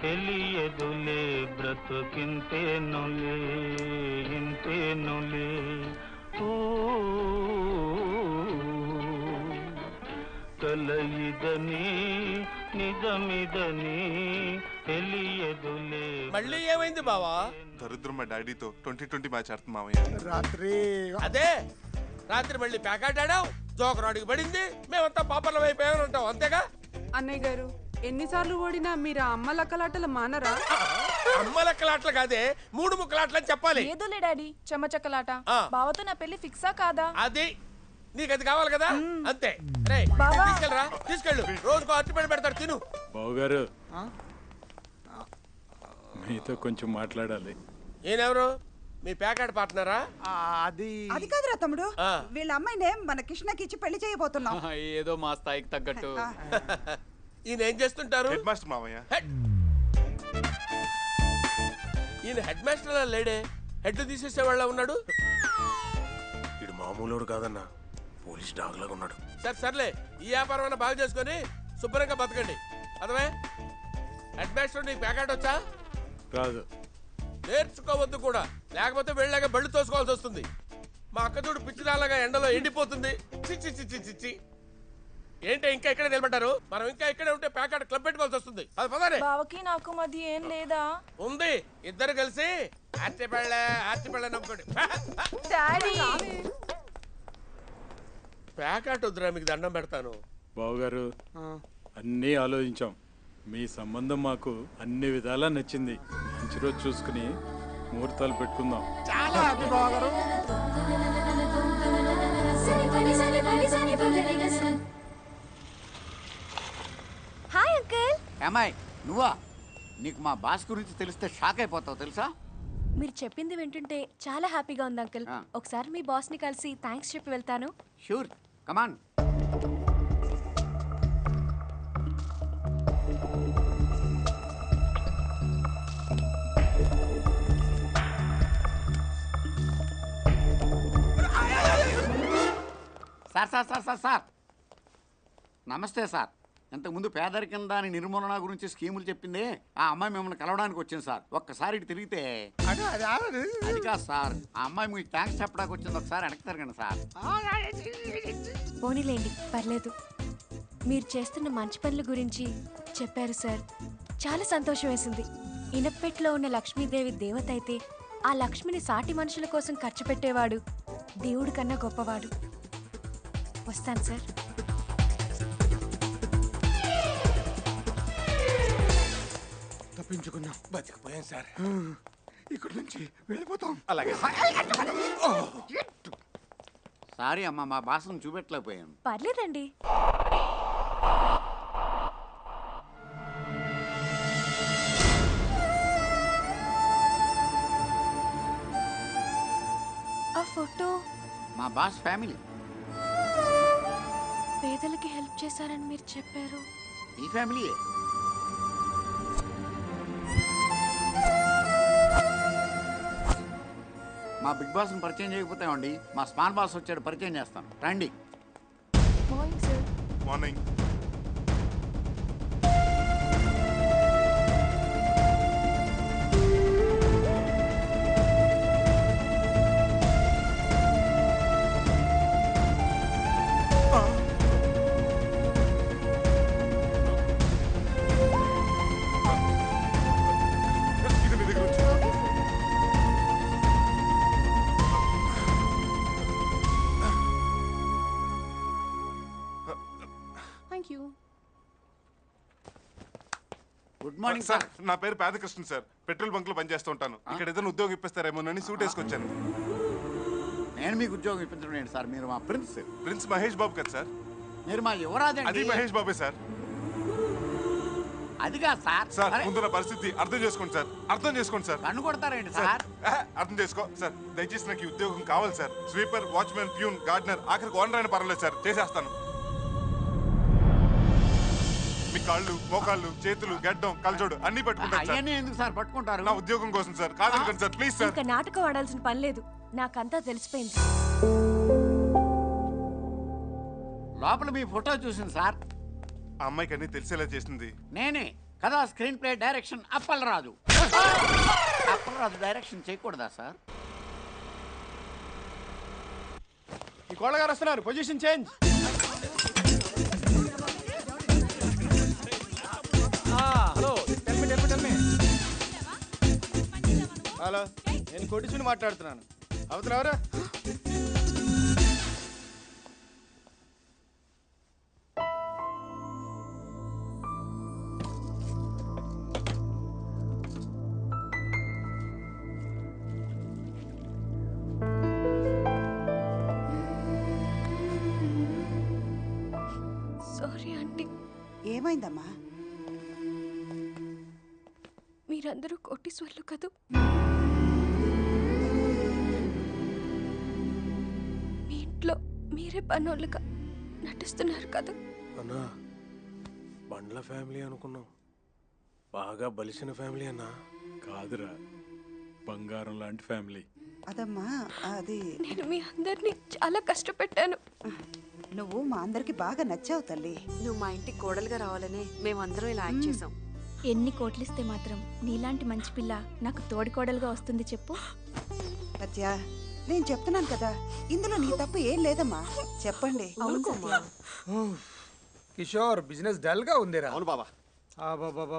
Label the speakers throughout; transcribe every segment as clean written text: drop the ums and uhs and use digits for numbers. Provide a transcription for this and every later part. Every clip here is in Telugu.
Speaker 1: తెలియదులే బ్రతుకింతేనులే ఇంతేనులే కలయిదని నిజమిదని తెలియదులే.
Speaker 2: మళ్ళీ ఏమైంది బావా?
Speaker 3: దరిద్రం మా డాడీతో 2020 మ్యాచ్ ఆడుతుంది మామయ్య.
Speaker 2: రాత్రి మళ్ళీ ప్యాకెట్ ఆడావు, జోకరాడికి పడింది, మేమంతా పాపర్ల వైపు ఉంటాం అంతేగా.
Speaker 4: అన్నయ్య గారు ఎన్నిసార్లు ఓడినా మీరు ఆ అమ్మ లక్కలాటలు మానరా?
Speaker 2: అమ్మ లెక్కలాటలు కాదే, 3 ముక్కలాటలు అని చెప్పాలి.
Speaker 5: ఏదోలే డాడీ, చెమ్మచక్కలాట. బావతో నా పెళ్లి ఫిక్సా కాదా?
Speaker 2: అది నీకు అది కావాలి కదా, అంతే. తీసుకెళ్ళరా, తీసుకెళ్ళు. రోజుకో అరటిపండు పెడతాడు, తిను.
Speaker 6: బావగారు మీతో కొంచెం మాట్లాడాలి.
Speaker 2: ఈయనెవరు? మీ ప్యాకెట్ పార్ట్నరా?
Speaker 7: అది కాదురా తమ్ముడు, వీళ్ళ అమ్మాయినే మన కృష్ణకి ఇచ్చి పెళ్లి చేయబోతున్నాం.
Speaker 6: ఏదో మా స్థాయికి తగ్గట్టు.
Speaker 2: ఈయన ఏం చేస్తుంటారు?
Speaker 3: హెడ్ మాస్టర్ మామయ్య.
Speaker 2: ఈయన హెడ్ మాస్టర్ లేడే, హెడ్ తీసేసేవాళ్ళ ఉన్నాడు.
Speaker 8: ఇడు మామూలు కాదన్నా, పోలీస్ డాగ్ లాగా ఉన్నాడు.
Speaker 2: సర్లే, ఈ వ్యాపారం బాగా చేసుకొని శుభ్రంగా బతకండి. అదమే హెడ్ మాస్టర్, నీకు ప్యాకెట్ వచ్చా?
Speaker 6: రాదు.
Speaker 2: నేర్చుకోవద్దు కూడా, లేకపోతే వెళ్ళాక బళ్ళు తోసుకోవాల్సి వస్తుంది. మా అక్క చూడు పిచ్చిదాలాగా ఎండలో ఎండిపోతుంది. చిచ్చి చిచ్చి చిచ్చి ఏంటి ఇంకా ఇక్కడే నిలబడ్డారు? మనం ఇంకా ఇక్కడే ఉంటే ప్యాకెట్ క్లబ్ పెట్టుకోవాల్సి వస్తుంది. అది పదరే.
Speaker 5: బావకి నాకు మధ్య ఏం లేదా?
Speaker 2: ఉంది, ఇద్దరు కలిసి ఆర్చిపళ్ళ నమ్ముకోండి. ప్యాకెట్ వద్దురా, మీకు దండం పెడతాను.
Speaker 6: బావగారు అన్నీ ఆలోచించాం, మీ సంబంధం మాకు అన్ని విధాలా నచ్చింది. మంచి రోజు చూసుకుని ముహూర్తాలు పెట్టుకుందాం.
Speaker 7: చాలా హ్యాపీ బావగారు.
Speaker 5: Hi uncle.
Speaker 9: అమ్మాయి నువ్వా? నీకు మా బాస్ గురించి తెలిస్తే షాక్ అయిపోతావు తెలుసా?
Speaker 5: మీరు చెప్పింది వింటుంటే చాలా హ్యాపీగా ఉంది అంకుల్. ఒకసారి మీ బాస్ ని కలిసి థ్యాంక్స్ చెప్పి వెళ్తాను.
Speaker 9: Sure, come on. Sir sir sir sir sir నమస్తే సార్. ఇంతకుముందు పేదరికం దాని నిర్మూలన గురించి స్కీములు చెప్పింది ఆ అమ్మాయి మిమ్మల్ని కలవడానికి వచ్చింది సార్. ఒక్కసారి ఇటు తిరిగితే అది కాదు సార్, ఆ అమ్మాయి మీకు థ్యాంక్స్ చెప్పడానికి వచ్చింది. ఒకసారి వెనక్కి తిరగండి సార్.
Speaker 5: పోనీలేండి, పర్లేదు. మీరు చేస్తున్న మంచి పనుల గురించి చెప్పారు సార్, చాలా సంతోషం వేసింది. ఇనప్పెట్లో ఉన్న లక్ష్మీదేవి దేవత అయితే ఆ లక్ష్మిని సాటి మనుషుల కోసం ఖర్చు పెట్టేవాడు దేవుడి కన్నా గొప్పవాడు. వస్తాను సార్.
Speaker 8: తప్పించుకున్నాం, బతికిపోయాం సార్.
Speaker 3: ఇక్కడ నుంచి వెళ్ళిపోతాం.
Speaker 2: అలాగే
Speaker 9: సారీ అమ్మా, మా బాస్ను చూపెట్టలేకపోయాను.
Speaker 5: పర్లేదండి. ఆ ఫోటో
Speaker 9: మా బాస్ ఫ్యామిలీ.
Speaker 5: పేదలకి హెల్ప్ చేశారని మీరు చెప్పారు.
Speaker 9: ఈ ఫ్యామిలీయే. మా బిగ్ బాస్ని పరిచయం చేయకపోతామండి, మా స్మాల్ బాస్ వచ్చాడు, పరిచయం చేస్తాను రండి.
Speaker 5: Morning sir.
Speaker 3: Morning.
Speaker 9: Good morning
Speaker 3: sir. నా పేరు పేదకృష్ణ సార్, పెట్రోల్ బంక్ లో పనిచేస్తూ ఉంటాను. ఇక్కడ ఏదైనా ఉద్యోగం ఇప్పిస్తారేమోనని సూట్ వేసుకొచ్చాను.
Speaker 9: నేను మీకు ఉద్యోగం ఇప్పించడం ఏంటి సార్? మీరు మా
Speaker 3: ప్రిన్స్ మహేష్ బాబు కదా సార్?
Speaker 9: మీరు మా యువరాజు.
Speaker 3: అది మహేష్ బాబే సార్.
Speaker 9: అది కాదు సార్.
Speaker 3: సార్ ముందున్న పరిస్థితి అర్థం చేసుకోండి సార్, అర్థం చేసుకోండి సార్.
Speaker 9: కన్ను కొడతారేంటి సార్?
Speaker 3: అర్థం చేసుకో సార్, దయచేసి నాకు ఈ ఉద్యోగం కావాలి sir. Sweeper, watchman, peon, gardener, ఆఖరికి ఓనర్ అయినా పర్వాలేదు సార్, చేసేస్తాను. మీ కాళ్ళు, మోకాళ్ళు, చేతులు, గడ్డం, కలజోడు అన్ని పట్టుకుంటాను సార్.
Speaker 9: ఎందుకు సార్ పట్టుకుంటారు?
Speaker 3: నా ఉద్యోగం కోసం సార్, కాదనుకోండి సార్, ప్లీజ్ సార్.
Speaker 5: ఇంకా నాటకం ఆడాల్సిన పని లేదు, నాకంతా తెలిసిపోయింది.
Speaker 9: లోపల మీ ఫోటో చూసింది సార్.
Speaker 3: ఆ అమ్మాయికి అన్ని తెలిసేలా చేసింది
Speaker 9: నేనే. కథా screenplay direction Appalaraju. Appalaraju direction చేయకూడదా సార్?
Speaker 10: ఈ కోళ్ళగారు వస్తున్నారు, position change. Hello, tell me. Hello, నేను కొట్టించుని మాట్లాడుతున్నాను. అవతలెవరా?
Speaker 5: Sorry aunty.
Speaker 7: ఏమైందమ్మా?
Speaker 5: మీరందరూ కోటీశ్వర్లు కదూ. మీ ఇంట్లో మీరే పనోళ్ళుగా నటిస్తున్నారు కదా.
Speaker 8: అన్నా, బండ్ల ఫ్యామిలీ అనుకున్నాం, బాగా బలిసిన ఫ్యామిలీ అన్నా.
Speaker 6: కాదురా, బంగారం లాంటి ఫ్యామిలీ.
Speaker 7: అదమ్మా అది
Speaker 5: నేను మీ అందరినీ చాలా కష్టపెట్టాను.
Speaker 7: నువ్వు మా అందరికి బాగా నచ్చావు తల్లి.
Speaker 4: నువ్వు మా ఇంటికి కోడలుగా రావాలని మేమందరం ఇలా యాక్ట్ చేసాం.
Speaker 5: ఎన్ని కోట్లిస్తే మాత్రం నీలాంటి మంచి పిల్ల నాకు తోడికోడలుగా వస్తుంది చెప్పు.
Speaker 7: సత్య, నేను చెప్తున్నాను కదా, ఇందులో నీ తప్పు ఏం లేదమ్మా. చెప్పండి.
Speaker 10: కిషోర్, బిజినెస్ డల్ గా ఉందిరా.
Speaker 8: అవును బాబా.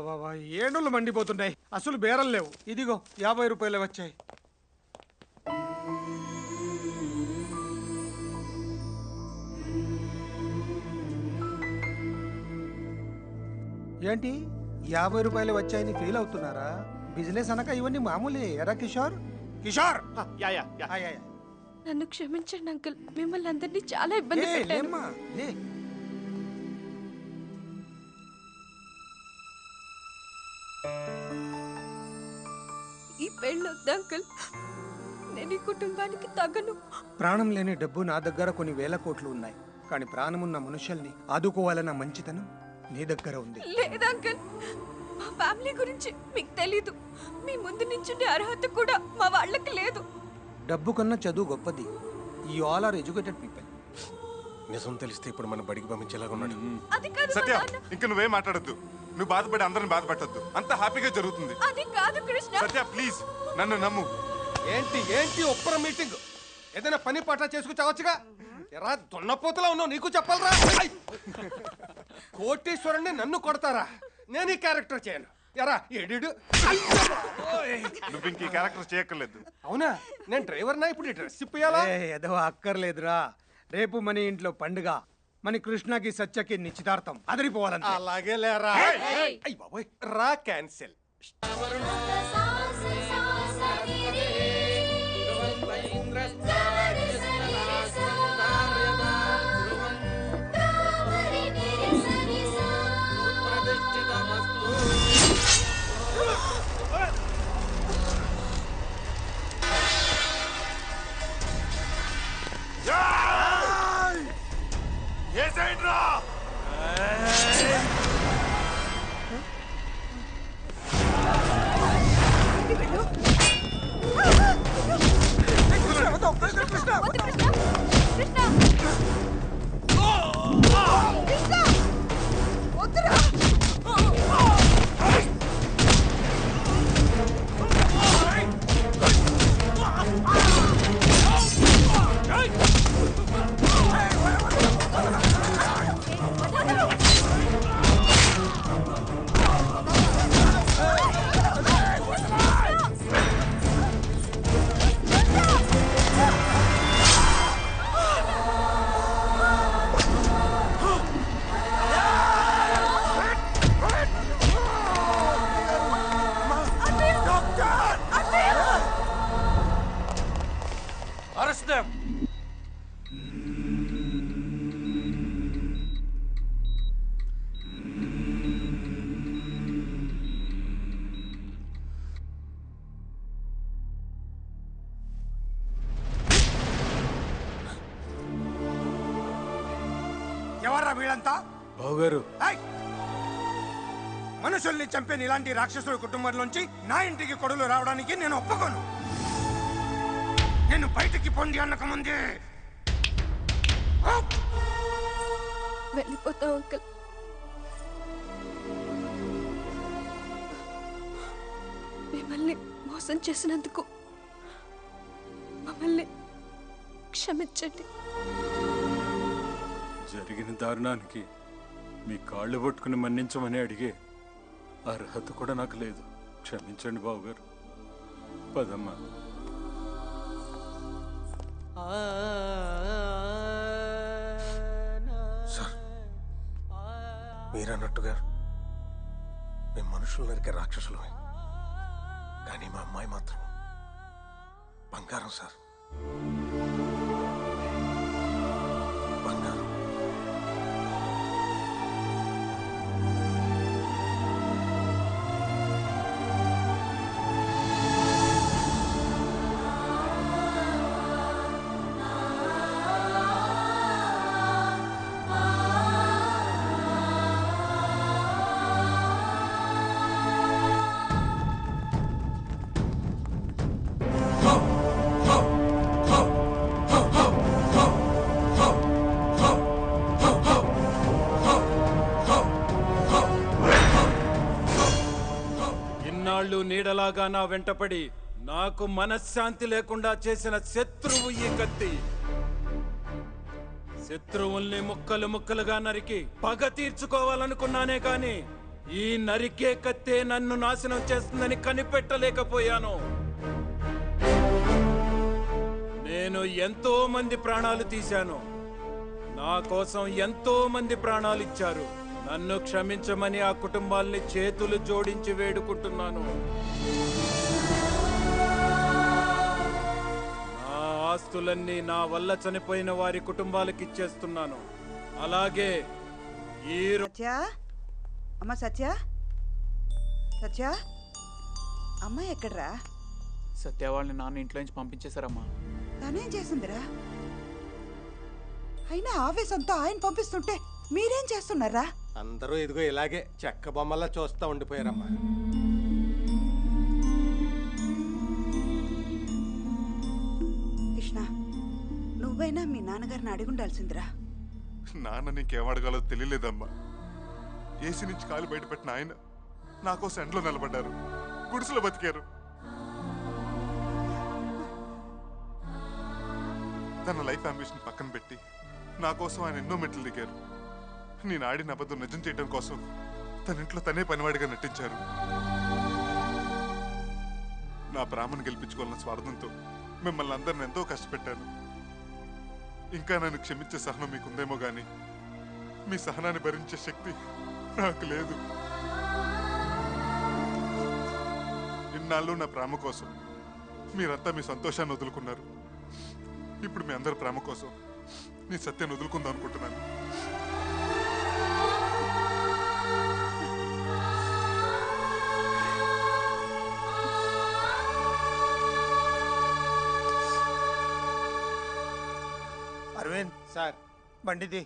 Speaker 10: బాబా, ఏడుళ్ళు మండిపోతున్నాయి. అసలు బేరం లేవు. ఇదిగో 50 రూపాయలు వచ్చాయి. ఏంటి 50 రూపాయలు వచ్చాయని ఫీల్ అవుతున్నారా? బిజినెస్ అనక ఇవన్నీ మామూలే. ఎరా కిషోర్? కిషోర్,
Speaker 5: నన్ను క్షమించండి అంకుల్, మిమ్మల్ని అందరినీ చాలా ఇబ్బంది పెట్టాను.
Speaker 10: లేమ్మా, లే.
Speaker 5: ఈ పెళ్ళొద్దు అంకుల్, నేను ఈ కుటుంబానికి తగను.
Speaker 10: ప్రాణం లేని డబ్బు నా దగ్గర కొన్ని వేల కోట్లు ఉన్నాయి, కానీ ప్రాణమున్న మనుషుల్ని ఆదుకోవాలన్న మంచితనం నీ దగ్గర ఉంది.
Speaker 5: లేదు అంకుల్, మా ఫ్యామిలీ గురించి మీకు తెలీదు. మీ ముందు నించుండే అర్హత కూడా మా వాళ్ళకి లేదు.
Speaker 10: డబ్బు కన్నా చదువు గొప్పది. You all are educated people.
Speaker 8: నిజం తెలిస్తే ఇప్పుడు మన బడికి పంపించేలాగా ఉన్నాడు.
Speaker 5: అది కాదు
Speaker 3: సత్య,
Speaker 5: మా నాన్న.
Speaker 3: ఇంకా నువ్వేం మాట్లాడద్దు. నువ్వు బాధపడి అందరిని బాధ పెట్టద్దు. అంత హ్యాపీగా జరుగుతుంది.
Speaker 5: అది కాదు కృష్ణ.
Speaker 3: సత్య ప్లీజ్ నన్ను నమ్ము.
Speaker 2: ఏంటి ఒప్పర మీటింగ్? ఏదైనా పని పాట చేసుకుచావచ్చుగా. ఎరా దున్నపోతలా ఉన్నావు, నీకు చెప్పాలరా. కోటీశ్వరుణ్ణి నన్ను కొడతారా? నేను ఈ క్యారెక్టర్ చేయను. ఎరా ఎడిడు.
Speaker 3: నువ్వు ఇంక ఈ క్యారెక్టర్ చేయక్కర్లేదు.
Speaker 2: అవునా? నేను డ్రైవర్నా? ఇప్పుడు డ్రెస్ ఇప్పియాలా?
Speaker 10: ఏదో అక్కర్లేదురా. రేపు మన ఇంట్లో పండుగ. మన కృష్ణకి సత్యకి నిశ్చితార్థం. అదిరిపోవాలంటే.
Speaker 2: అలాగే లేరా. అయ్య బాబోయ్, రా క్యాన్సిల్.
Speaker 10: ఎవర్రా వీళ్ళంతా?
Speaker 8: బావగారు,
Speaker 10: మనుషుల్ని చంపే ఇలాంటి రాక్షసుల కుటుంబంలోంచి నా ఇంటికి కొడులు రావడానికి నేను ఒప్పుకోను. నేను బయటికి పొంది అన్నక ముందే
Speaker 5: వెళ్ళిపోతాం అంకుల్. మిమ్మల్ని మోసం చేసినందుకు మమ్మల్ని క్షమించండి.
Speaker 6: జరిగిన దారుణానికి మీ కాళ్ళు పట్టుకుని మన్నించమని అడిగే అర్హత కూడా నాకు లేదు. క్షమించండి బావగారు. పదమ్మా.
Speaker 8: సార్, మీరన్నట్టుగా మేము మనుషులు నరికే రాక్షసులమే, కానీ మా అమ్మాయి మాత్రం బంగారం సార్, బంగారం.
Speaker 6: ఇన్నాళ్ళు నీడలాగా నా వెంటపడి నాకు మనశ్శాంతి లేకుండా చేసిన శత్రువు ఈ కత్తి. శత్రువుల్ని ముక్కలు ముక్కలుగా నరికి పగ తీర్చుకోవాలనుకున్నానే కాని ఈ నరికే కత్తే నన్ను నాశనం చేస్తుందని కనిపెట్టలేకపోయాను. నేను ఎంతో మంది ప్రాణాలు తీశాను. నా కోసం ఎంతో మంది ప్రాణాలు ఇచ్చారు. నన్ను క్షమించమని ఆ కుటుంబాల్ని చేతులు జోడించి వేడుకుంటున్నాను. నా ఆస్తులన్నీ నా వల్ల చనిపోయిన వారి కుటుంబాలకు ఇచ్చేస్తున్నాను. అలాగే ఈ
Speaker 7: సత్య, అమ్మ సత్య, సత్య, అమ్మ ఎక్కడ్రా?
Speaker 11: సత్య వాళ్ళని నాన్న ఇంట్లో నుంచి పంపించేశారమ్మా.
Speaker 7: తనేం చేసిందిరా? అయినా ఆవేశంతో ఆయన పంపిస్తుంటే మీరేం చేస్తున్నారా?
Speaker 12: అందరూ ఇదిగో ఇలాగే చెక్క బొమ్మల్లా చూస్తా ఉండిపోయారమ్మా.
Speaker 7: కృష్ణ, నువ్వైనా మీ నాన్నగారిని అడిగుండాల్సిందిరా.
Speaker 3: నాన్న నీకేం అడగాలో తెలియలేదమ్మా. ఏసీ నుంచి కాలు బయటపెట్టిన ఆయన నా కోసం ఎండలో నిలబడ్డారు, గుడిసెలో బతికారు. తన లైఫ్ అంబిషన్ పక్కన పెట్టి నా కోసం ఆయన ఎన్నో మెట్లు దిగారు. నేను ఆడిన అబద్ధం నిజం చేయడం కోసం తన ఇంట్లో తనే పనివాడిగా నటించారు. నా ప్రేమను గెలిపించుకోవాలన్న స్వార్థంతో మిమ్మల్ని అందరిని ఎంతో కష్టపెట్టాను. ఇంకా నన్ను క్షమించే సహనం మీకుందేమో గాని మీ సహనాన్ని భరించే శక్తి నాకు లేదు. ఇన్నాళ్ళు నా ప్రేమ కోసం మీరంతా మీ సంతోషాన్ని వదులుకున్నారు. ఇప్పుడు మీ అందరి ప్రేమ కోసం నీ సత్యాన్ని వదులుకుందాం అనుకుంటున్నాను.
Speaker 10: అరవింద్ సార్, బండిది.